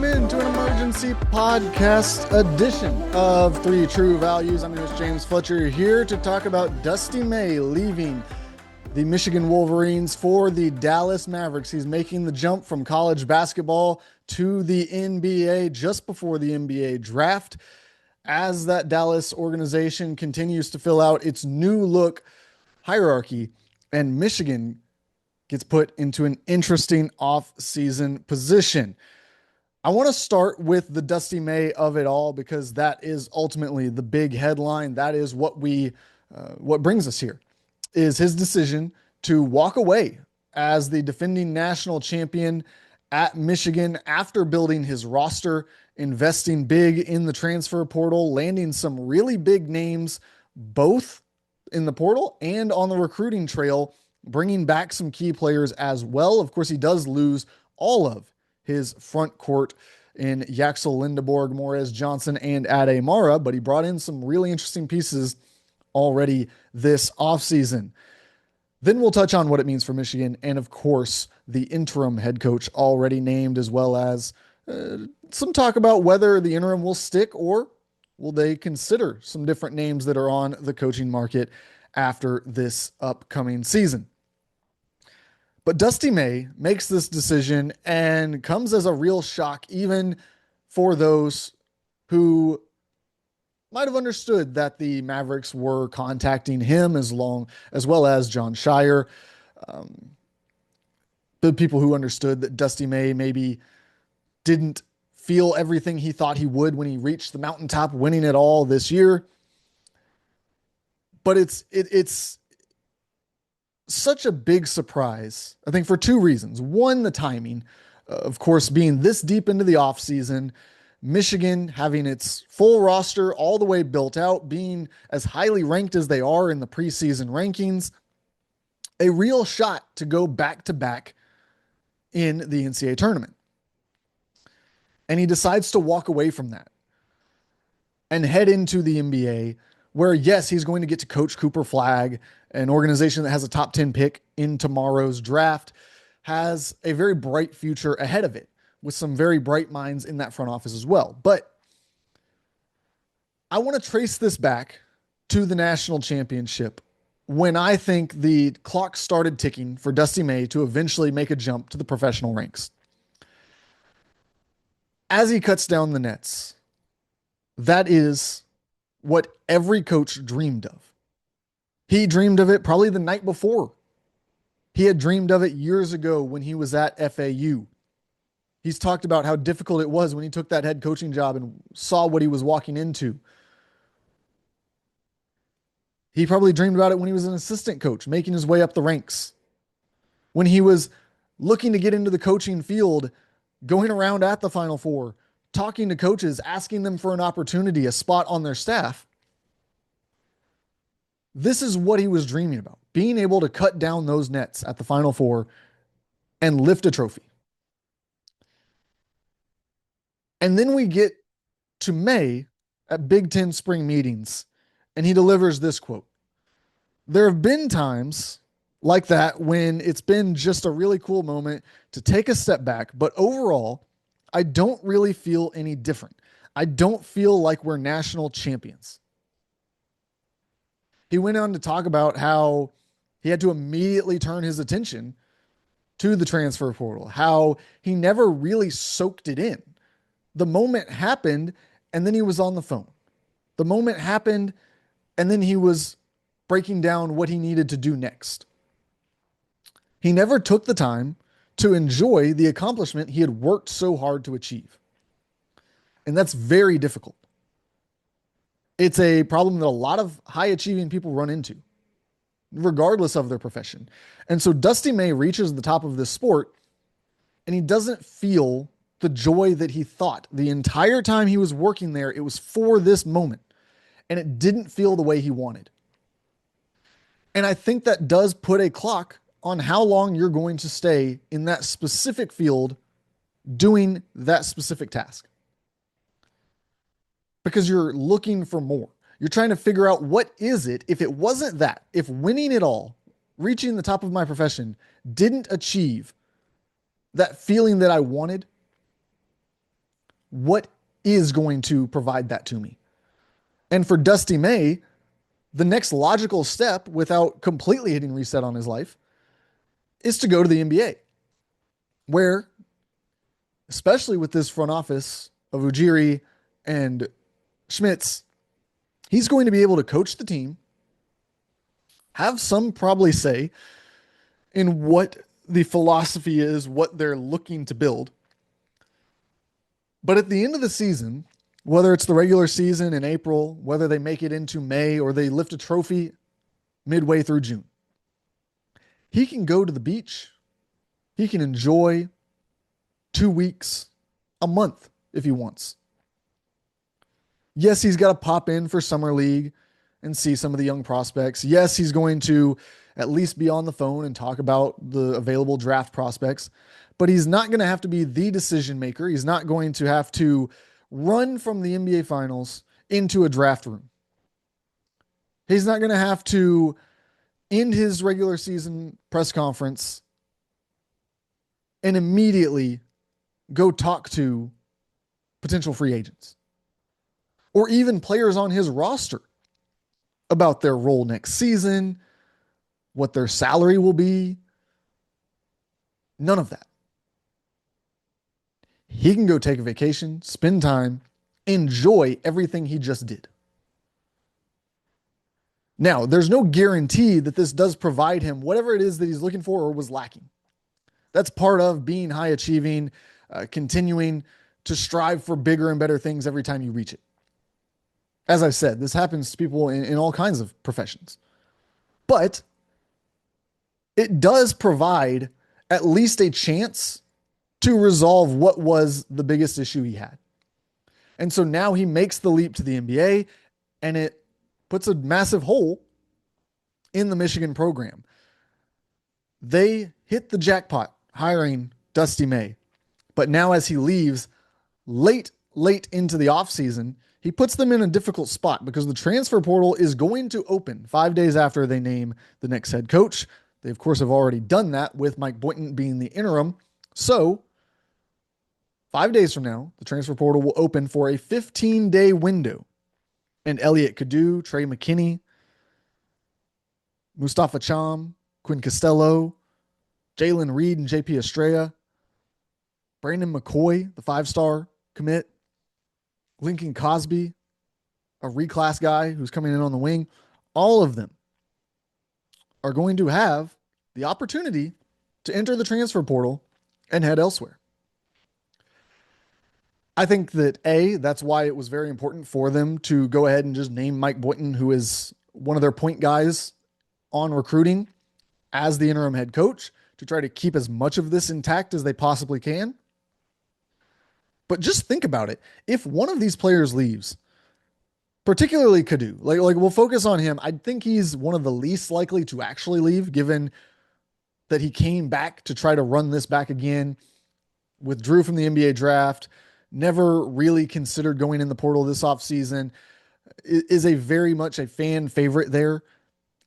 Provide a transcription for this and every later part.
into an emergency podcast edition of Three True Values. I'm your host, James Fletcher, here to talk about Dusty May leaving the Michigan Wolverines for the Dallas Mavericks. He's making the jump from college basketball to the NBA just before the NBA draft, as that Dallas organization continues to fill out its new look hierarchy, and Michigan gets put into an interesting off-season position. I want to start with the Dusty May of it all, because that is ultimately the big headline. That is what brings us here, is his decision to walk away as the defending national champion at Michigan after building his roster, investing big in the transfer portal, landing some really big names, both in the portal and on the recruiting trail, bringing back some key players as well. Of course, he does lose all of his front court in Yaxel Lindeborg, Morez Johnson, and Ade Mara, but he brought in some really interesting pieces already this offseason. Then we'll touch on what it means for Michigan, and of course, the interim head coach already named, as well as some talk about whether the interim will stick or will they consider some different names that are on the coaching market after this upcoming season. But Dusty May makes this decision and comes as a real shock, even for those who might have understood that the Mavericks were contacting him, as well as Jon Scheyer. The people who understood that Dusty May maybe didn't feel everything he thought he would when he reached the mountaintop, winning it all this year. But it's such a big surprise, I think, for two reasons. One, the timing, of course, being this deep into the offseason, Michigan having its full roster all the way built out, being as highly ranked as they are in the preseason rankings, a real shot to go back-to-back in the NCAA tournament. And he decides to walk away from that and head into the NBA, where, yes, he's going to get to coach Cooper Flagg, an organization that has a top 10 pick in tomorrow's draft, has a very bright future ahead of it, with some very bright minds in that front office as well. But I want to trace this back to the national championship, when I think the clock started ticking for Dusty May to eventually make a jump to the professional ranks. As he cuts down the nets, that is what every coach dreamed of. He dreamed of it probably the night before. He had dreamed of it years ago when he was at FAU. He's talked about how difficult it was when he took that head coaching job and saw what he was walking into. He probably dreamed about it when he was an assistant coach, making his way up the ranks. When he was looking to get into the coaching field, going around at the Final Four, talking to coaches, asking them for an opportunity, a spot on their staff. This is what he was dreaming about, being able to cut down those nets at the Final Four and lift a trophy. And then we get to May at Big Ten spring meetings, and he delivers this quote. There have been times like that when it's been just a really cool moment to take a step back, but overall, I don't really feel any different. I don't feel like we're national champions. He went on to talk about how he had to immediately turn his attention to the transfer portal, how he never really soaked it in. The moment happened, and then he was on the phone. The moment happened, and then he was breaking down what he needed to do next. He never took the time to enjoy the accomplishment he had worked so hard to achieve. And that's very difficult. It's a problem that a lot of high-achieving people run into, regardless of their profession. And so Dusty May reaches the top of this sport, and he doesn't feel the joy that he thought. The entire time he was working there, it was for this moment, and it didn't feel the way he wanted. And I think that does put a clock on how long you're going to stay in that specific field doing that specific task. Because you're looking for more. You're trying to figure out, what is it, if it wasn't that, if winning it all, reaching the top of my profession, didn't achieve that feeling that I wanted, What is going to provide that to me? And for Dusty May, the next logical step without completely hitting reset on his life is to go to the NBA, where, especially with this front office of Ujiri and Schmitz, he's going to be able to coach the team, have some probably say in what the philosophy is, what they're looking to build. But at the end of the season, whether it's the regular season in April, whether they make it into May, or they lift a trophy midway through June, he can go to the beach. He can enjoy 2 weeks, a month if he wants. Yes, he's got to pop in for Summer League and see some of the young prospects. Yes, he's going to at least be on the phone and talk about the available draft prospects, but he's not going to have to be the decision maker. He's not going to have to run from the NBA Finals into a draft room. He's not going to have to end his regular season press conference and immediately go talk to potential free agents or even players on his roster about their role next season, what their salary will be. None of that. He can go take a vacation, spend time, enjoy everything he just did. Now, there's no guarantee that this does provide him whatever it is that he's looking for or was lacking. That's part of being high achieving, continuing to strive for bigger and better things every time you reach it. As I said, this happens to people in all kinds of professions. But it does provide at least a chance to resolve what was the biggest issue he had. And so now he makes the leap to the NBA, and it puts a massive hole in the Michigan program. They hit the jackpot hiring Dusty May. But now as he leaves late into the offseason, he puts them in a difficult spot because the transfer portal is going to open 5 days after they name the next head coach. They, of course, have already done that with Mike Boynton being the interim. So 5 days from now, the transfer portal will open for a 15-day window. And Elliot Kadu, Trey McKinney, Mustafa Cham, Quinn Costello, Jalen Reed and JP Estrella, Brandon McCoy, the 5-star commit, Lincoln Cosby, a reclass guy who's coming in on the wing. All of them are going to have the opportunity to enter the transfer portal and head elsewhere. I think that that's why it was very important for them to go ahead and just name Mike Boynton, who is one of their point guys on recruiting, as the interim head coach, to try to keep as much of this intact as they possibly can. But just think about it. If one of these players leaves, particularly Kadu, like we'll focus on him. I think he's one of the least likely to actually leave, given that he came back to try to run this back again, withdrew from the NBA draft, never really considered going in the portal this offseason, is a very much a fan favorite there.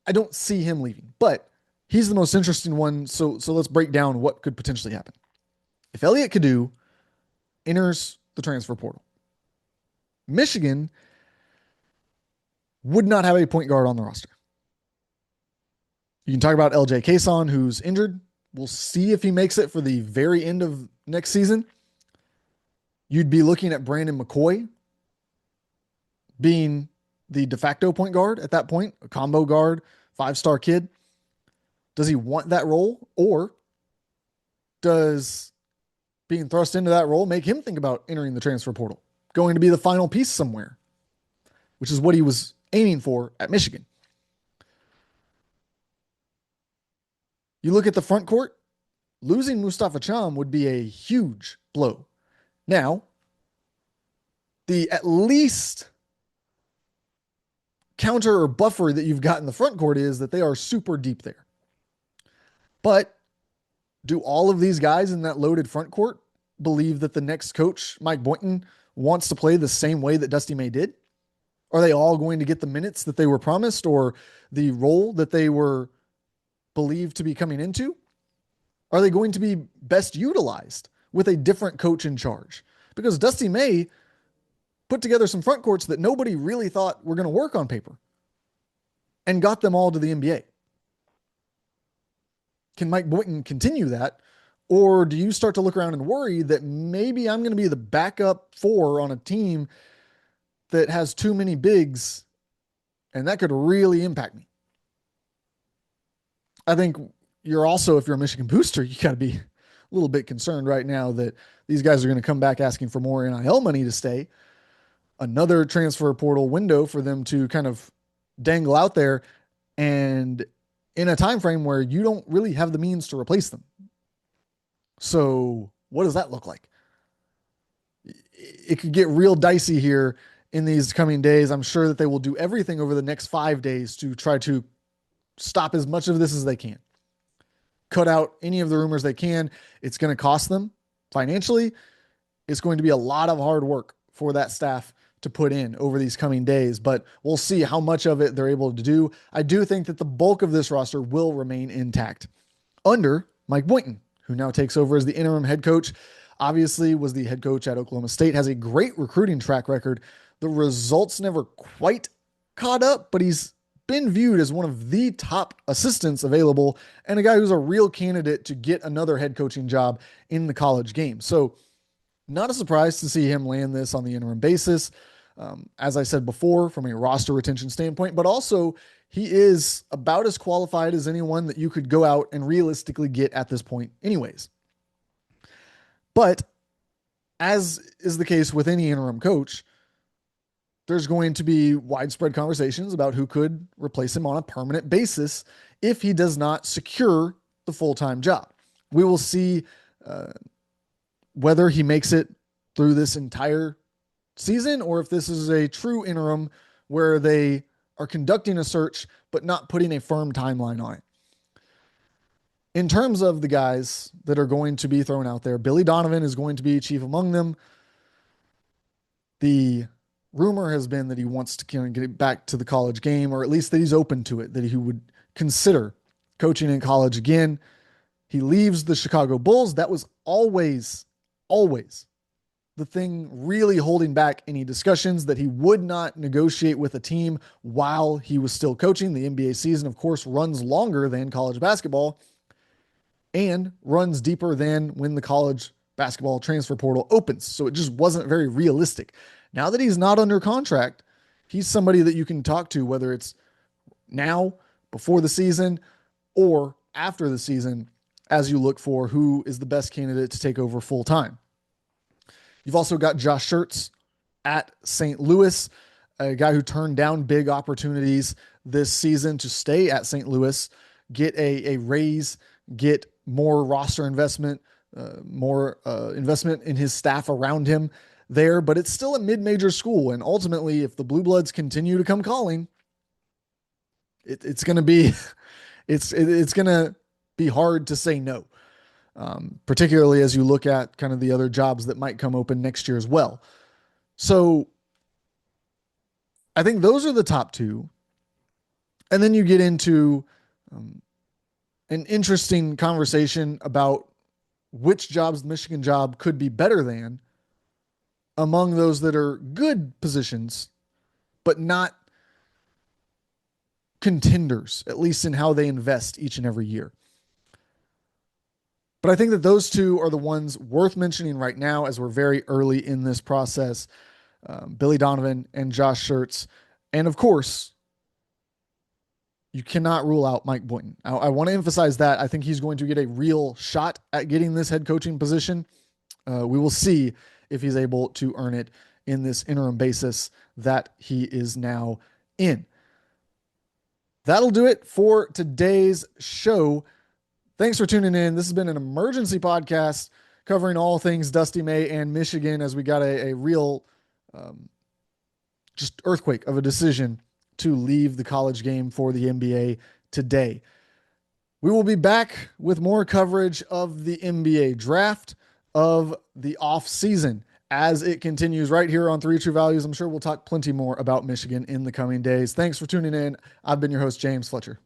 I don't see him leaving, but he's the most interesting one. So let's break down what could potentially happen. If Elliot Kadu enters the transfer portal, Michigan would not have a point guard on the roster. You can talk about LJ Cason, who's injured. We'll see if he makes it for the very end of next season. You'd be looking at Brandon McCoy being the de facto point guard at that point, a combo guard, 5-star kid. Does he want that role, or does being thrust into that role make him think about entering the transfer portal, going to be the final piece somewhere, which is what he was aiming for at Michigan? You look at the front court, losing Mustafa Cham would be a huge blow. Now, the at least counter or buffer that you've got in the front court is that they are super deep there. But do all of these guys in that loaded front court believe that the next coach, Mike Boynton, wants to play the same way that Dusty May did? Are they all going to get the minutes that they were promised or the role that they were believed to be coming into? Are they going to be best utilized with a different coach in charge? because Dusty May put together some front courts that nobody really thought were going to work on paper and got them all to the NBA. Can Mike Boynton continue that? Or do you start to look around and worry that maybe I'm going to be the backup 4 on a team that has too many bigs, and that could really impact me? I think you're also, if you're a Michigan booster, you got to be a little bit concerned right now that these guys are going to come back asking for more NIL money to stay. Another transfer portal window for them to kind of dangle out there, and in a time frame where you don't really have the means to replace them. So what does that look like? It could get real dicey here in these coming days. I'm sure that they will do everything over the next 5 days to try to stop as much of this as they can. Cut out any of the rumors they can. It's going to cost them financially. It's going to be a lot of hard work for that staff to put in over these coming days, but we'll see how much of it they're able to do. I do think that the bulk of this roster will remain intact under Mike Boynton, who now takes over as the interim head coach. Obviously was the head coach at Oklahoma State, has a great recruiting track record. The results never quite caught up, but he's been viewed as one of the top assistants available and a guy who's a real candidate to get another head coaching job in the college game. So not a surprise to see him land this on the interim basis. As I said before, from a roster retention standpoint, but also he is about as qualified as anyone that you could go out and realistically get at this point anyways. But as is the case with any interim coach, there's going to be widespread conversations about who could replace him on a permanent basis if he does not secure the full-time job. We will see whether he makes it through this entire season or if this is a true interim where they are conducting a search but not putting a firm timeline on it. In terms of the guys that are going to be thrown out there, Billy Donovan is going to be chief among them. The rumor has been that he wants to get back to the college game, or at least that he's open to it, that he would consider coaching in college again. He leaves the Chicago Bulls. That was always the thing really holding back any discussions, that he would not negotiate with a team while he was still coaching. The NBA season, of course, runs longer than college basketball and runs deeper than when the college basketball transfer portal opens. So it just wasn't very realistic. Now that he's not under contract, he's somebody that you can talk to, whether it's now, before the season, or after the season, as you look for who is the best candidate to take over full time. You've also got Josh Schertz at St. Louis, a guy who turned down big opportunities this season to stay at St. Louis, get a raise, get more roster investment, more investment in his staff around him there, but it's still a mid-major school. And ultimately, if the Blue Bloods continue to come calling, it's going to be, it's going to be hard to say no. Particularly as you look at kind of the other jobs that might come open next year as well. So I think those are the top two. And then you get into an interesting conversation about which jobs the Michigan job could be better than among those that are good positions, but not contenders, at least in how they invest each and every year. But I think that those two are the ones worth mentioning right now as we're very early in this process. Billy Donovan and Josh Schertz. And of course, you cannot rule out Mike Boynton. I want to emphasize that. I think he's going to get a real shot at getting this head coaching position. We will see if he's able to earn it in this interim basis that he is now in. That'll do it for today's show. Thanks for tuning in. This has been an emergency podcast covering all things Dusty May and Michigan as we got a real just earthquake of a decision to leave the college game for the NBA today. We will be back with more coverage of the NBA draft, of the off season as it continues right here on 3 True Values. I'm sure we'll talk plenty more about Michigan in the coming days. Thanks for tuning in. I've been your host, James Fletcher.